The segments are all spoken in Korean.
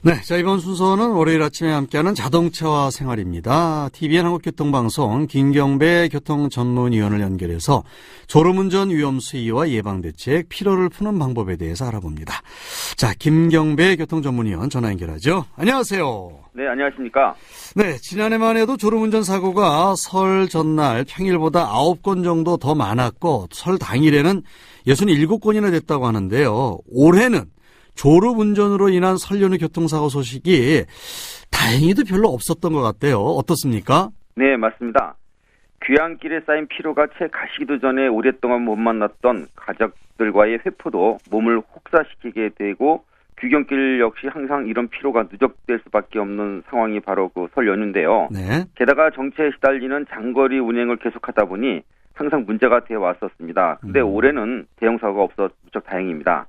네, 자 이번 순서는 월요일 아침에 함께하는 자동차와 생활입니다. TVN 한국교통방송 김경배 교통전문위원을 연결해서 졸음운전 위험 수위와 예방대책, 피로를 푸는 방법에 대해서 알아봅니다. 자, 김경배 교통전문위원 전화 연결하죠. 안녕하세요. 네, 안녕하십니까. 네, 지난해만 해도 졸음운전 사고가 설 전날 평일보다 9건 정도 더 많았고 설 당일에는 67건이나 됐다고 하는데요. 올해는 졸음운전으로 인한 설 연휴 교통사고 소식이 다행히도 별로 없었던 것 같아요. 어떻습니까? 네, 맞습니다. 귀향길에 쌓인 피로가 채 가시기도 전에 오랫동안 못 만났던 가족들과의 회포도 몸을 혹사시키게 되고 귀경길 역시 항상 이런 피로가 누적될 수밖에 없는 상황이 바로 그 설 연휴인데요. 네. 게다가 정체에 시달리는 장거리 운행을 계속하다 보니 항상 문제가 되어 왔었습니다. 근데 올해는 대형 사고가 없어 무척 다행입니다.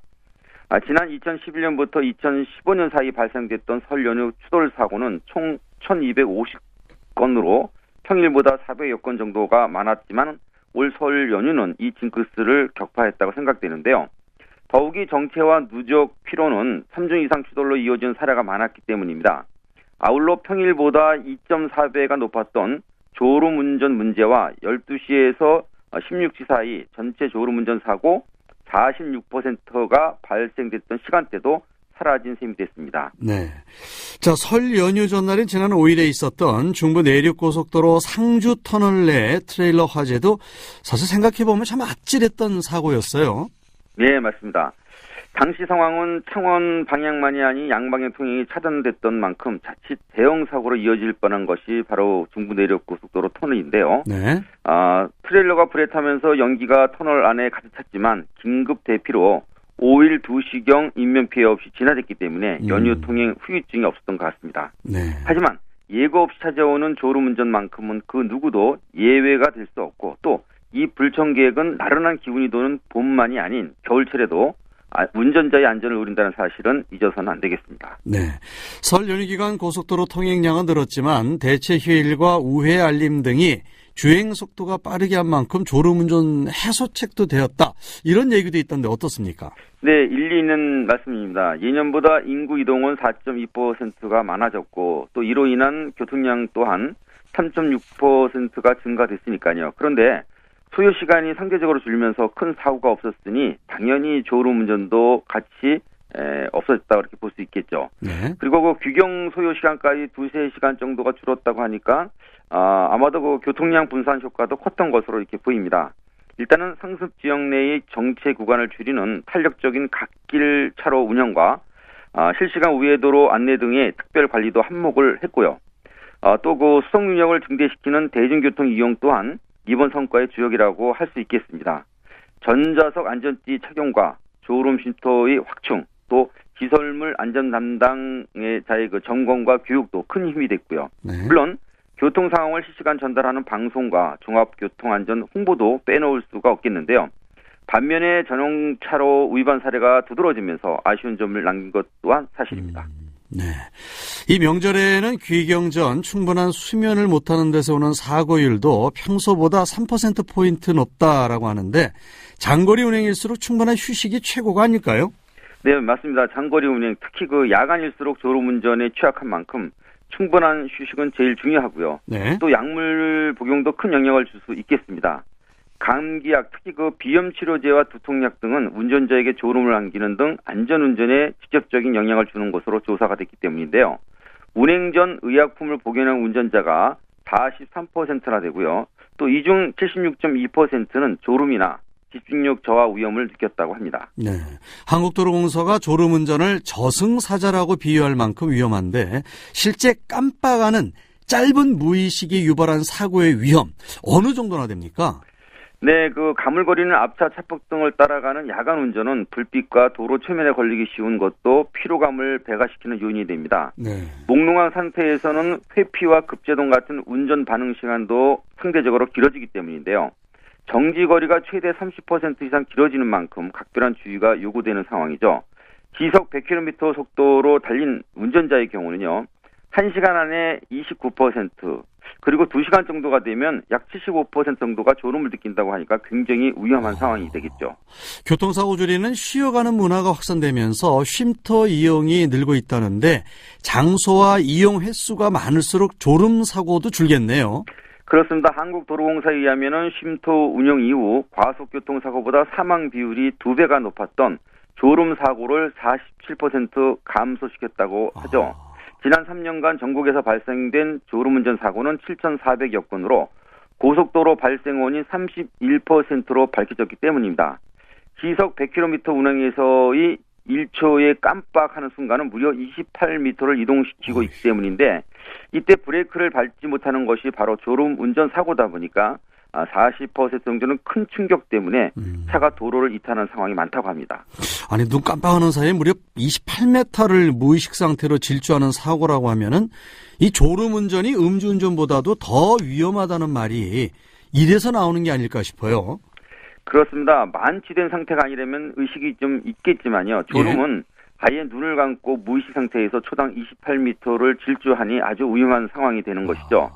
지난 2011년부터 2015년 사이 발생됐던 설 연휴 추돌 사고는 총 1250건으로 평일보다 400여 건 정도가 많았지만 올 설 연휴는 이 징크스를 격파했다고 생각되는데요. 더욱이 정체와 누적 피로는 3중 이상 추돌로 이어진 사례가 많았기 때문입니다. 아울러 평일보다 2.4배가 높았던 졸음운전 문제와 12시에서 16시 사이 전체 졸음운전 사고 46%가 발생됐던 시간대도 사라진 셈이 됐습니다. 네. 자, 설 연휴 전날인 지난 5일에 있었던 중부 내륙고속도로 상주 터널 내 트레일러 화재도 사실 생각해보면 참 아찔했던 사고였어요. 네, 맞습니다. 당시 상황은 창원 방향만이 아닌 양방향 통행이 차단됐던 만큼 자칫 대형 사고로 이어질 뻔한 것이 바로 중부 내륙고속도로 터널인데요. 네. 트레일러가 불에 타면서 연기가 터널 안에 가득 찼지만 긴급 대피로 5일 2시경 인명피해 없이 지나졌기 때문에 연휴 통행 후유증이 없었던 것 같습니다. 네. 하지만 예고 없이 찾아오는 졸음운전만큼은 그 누구도 예외가 될 수 없고 또 이 불청객은 나른한 기운이 도는 봄만이 아닌 겨울철에도 운전자의 안전을 우린다는 사실은 잊어서는 안 되겠습니다. 네. 설 연휴 기간 고속도로 통행량은 늘었지만 대체 휴일과 우회 알림 등이 주행 속도가 빠르게 한 만큼 졸음운전 해소책도 되었다. 이런 얘기도 있던데 어떻습니까? 네, 일리 있는 말씀입니다. 예년보다 인구 이동은 4.2%가 많아졌고 또 이로 인한 교통량 또한 3.6%가 증가됐으니까요. 그런데 소요 시간이 상대적으로 줄면서 큰 사고가 없었으니 당연히 졸음운전도 같이 없어졌다 그렇게 볼 수 있겠죠. 네. 그리고 그 귀경 소요 시간까지 2-3시간 정도가 줄었다고 하니까 아마도 그 교통량 분산 효과도 컸던 것으로 이렇게 보입니다. 일단은 상습 지역 내의 정체 구간을 줄이는 탄력적인 갓길 차로 운영과 실시간 우회도로 안내 등의 특별 관리도 한몫을 했고요. 또 그 수송 능력을 증대시키는 대중교통 이용 또한 이번 성과의 주역이라고 할 수 있겠습니다. 전좌석 안전띠 착용과 졸음 쉼터의 확충, 또 기설물 안전 담당자의 그 점검과 교육도 큰 힘이 됐고요. 네. 물론 교통 상황을 실시간 전달하는 방송과 종합교통안전 홍보도 빼놓을 수가 없겠는데요. 반면에 전용차로 위반 사례가 두드러지면서 아쉬운 점을 남긴 것 또한 사실입니다. 네. 이 명절에는 귀경 전 충분한 수면을 못하는 데서 오는 사고율도 평소보다 3%포인트 높다라고 하는데 장거리 운행일수록 충분한 휴식이 최고가 아닐까요? 네, 맞습니다. 장거리 운행, 특히 그 야간일수록 졸음운전에 취약한 만큼 충분한 휴식은 제일 중요하고요. 네. 또 약물 복용도 큰 영향을 줄 수 있겠습니다. 감기약, 특히 그 비염치료제와 두통약 등은 운전자에게 졸음을 안기는 등 안전운전에 직접적인 영향을 주는 것으로 조사가 됐기 때문인데요. 운행 전 의약품을 복용한 운전자가 43%나 되고요. 또 이 중 76.2%는 졸음이나 집중력 저하 위험을 느꼈다고 합니다. 네. 한국도로공사가 졸음운전을 저승사자라고 비유할 만큼 위험한데 실제 깜빡하는 짧은 무의식이 유발한 사고의 위험 어느 정도나 됩니까? 네, 그 가물거리는 앞차 차폭등을 따라가는 야간 운전은 불빛과 도로 최면에 걸리기 쉬운 것도 피로감을 배가시키는 요인이 됩니다. 네. 몽롱한 상태에서는 회피와 급제동 같은 운전 반응 시간도 상대적으로 길어지기 때문인데요. 정지거리가 최대 30% 이상 길어지는 만큼 각별한 주의가 요구되는 상황이죠. 시속 100km 속도로 달린 운전자의 경우는요. 1시간 안에 29%, 그리고 2시간 정도가 되면 약 75% 정도가 졸음을 느낀다고 하니까 굉장히 위험한 상황이 되겠죠. 교통사고 줄이는 쉬어가는 문화가 확산되면서 쉼터 이용이 늘고 있다는데 장소와 이용 횟수가 많을수록 졸음 사고도 줄겠네요. 그렇습니다. 한국도로공사에 의하면은 쉼터 운영 이후 과속교통사고보다 사망 비율이 2배가 높았던 졸음 사고를 47% 감소시켰다고 하죠. 지난 3년간 전국에서 발생된 졸음운전 사고는 7,400여 건으로 고속도로 발생 원인 31%로 밝혀졌기 때문입니다. 시속 100km 운행에서의 1초에 깜빡하는 순간은 무려 28m를 이동시키고 있기 때문인데 이때 브레이크를 밟지 못하는 것이 바로 졸음운전 사고다 보니까 40% 정도는 큰 충격 때문에 차가 도로를 이탈하는 상황이 많다고 합니다. 아니, 눈 깜빡하는 사이에 무려 28m를 무의식 상태로 질주하는 사고라고 하면은 이 졸음운전이 음주운전보다도 더 위험하다는 말이 이래서 나오는 게 아닐까 싶어요. 그렇습니다. 만취된 상태가 아니라면 의식이 좀 있겠지만요. 졸음은 아예 눈을 감고 무의식 상태에서 초당 28m를 질주하니 아주 위험한 상황이 되는 것이죠.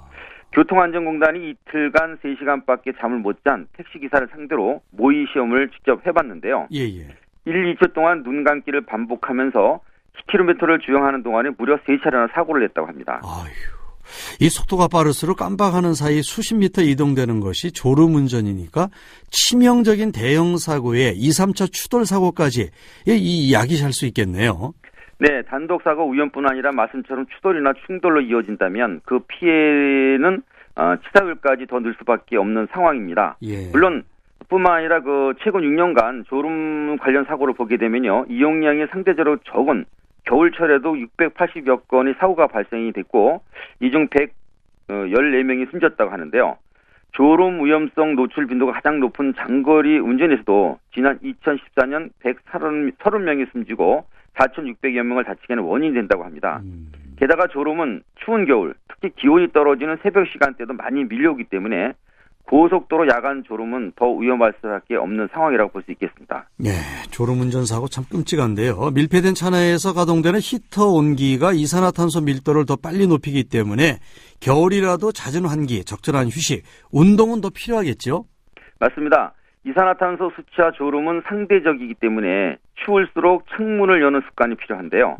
교통안전공단이 이틀간 3시간밖에 잠을 못 잔 택시기사를 상대로 모의 시험을 직접 해봤는데요. 1, 2초 동안 눈 감기를 반복하면서 10km를 주행하는 동안에 무려 3차례나 사고를 냈다고 합니다. 아휴, 이 속도가 빠를수록 깜빡하는 사이 수십 미터 이동되는 것이 졸음운전이니까 치명적인 대형 사고에 2, 3차 추돌 사고까지 이 야기할 수 있겠네요. 네, 단독사고 위험뿐 아니라 말씀처럼 추돌이나 충돌로 이어진다면 그 피해는 치사율까지 더 늘 수밖에 없는 상황입니다. 물론 뿐만 아니라 최근 6년간 졸음 관련 사고를 보게 되면요, 이용량이 상대적으로 적은 겨울철에도 680여 건의 사고가 발생이 됐고 이 중 114명이 숨졌다고 하는데요. 졸음 위험성 노출 빈도가 가장 높은 장거리 운전에서도 지난 2014년 130명이 숨지고 4,600여 명을 다치게 하는 원인이 된다고 합니다. 게다가 졸음은 추운 겨울, 특히 기온이 떨어지는 새벽 시간대도 많이 밀려오기 때문에 고속도로 야간 졸음은 더 위험할 수밖에 없는 상황이라고 볼 수 있겠습니다. 네, 졸음운전 사고 참 끔찍한데요. 밀폐된 차 내에서 가동되는 히터 온기가 이산화탄소 밀도를 더 빨리 높이기 때문에 겨울이라도 잦은 환기, 적절한 휴식, 운동은 더 필요하겠죠? 맞습니다. 이산화탄소 수치와 졸음은 상대적이기 때문에 추울수록 창문을 여는 습관이 필요한데요.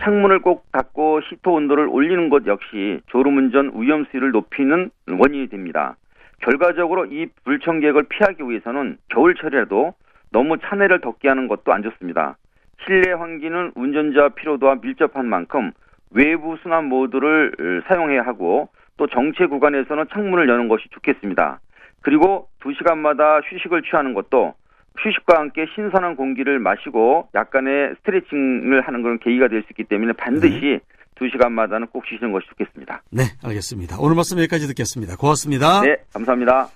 창문을 꼭 닫고 히터 온도를 올리는 것 역시 졸음운전 위험 수위를 높이는 원인이 됩니다. 결과적으로 이 불청객을 피하기 위해서는 겨울철이라도 너무 차내를 덥게 하는 것도 안 좋습니다. 실내 환기는 운전자 피로도와 밀접한 만큼 외부 순환 모드를 사용해야 하고 또 정체 구간에서는 창문을 여는 것이 좋겠습니다. 그리고 2시간마다 휴식을 취하는 것도 휴식과 함께 신선한 공기를 마시고 약간의 스트레칭을 하는 그런 계기가 될 수 있기 때문에 반드시 2시간마다는 꼭 쉬시는 것이 좋겠습니다. 네, 알겠습니다. 오늘 말씀 여기까지 듣겠습니다. 고맙습니다. 네, 감사합니다.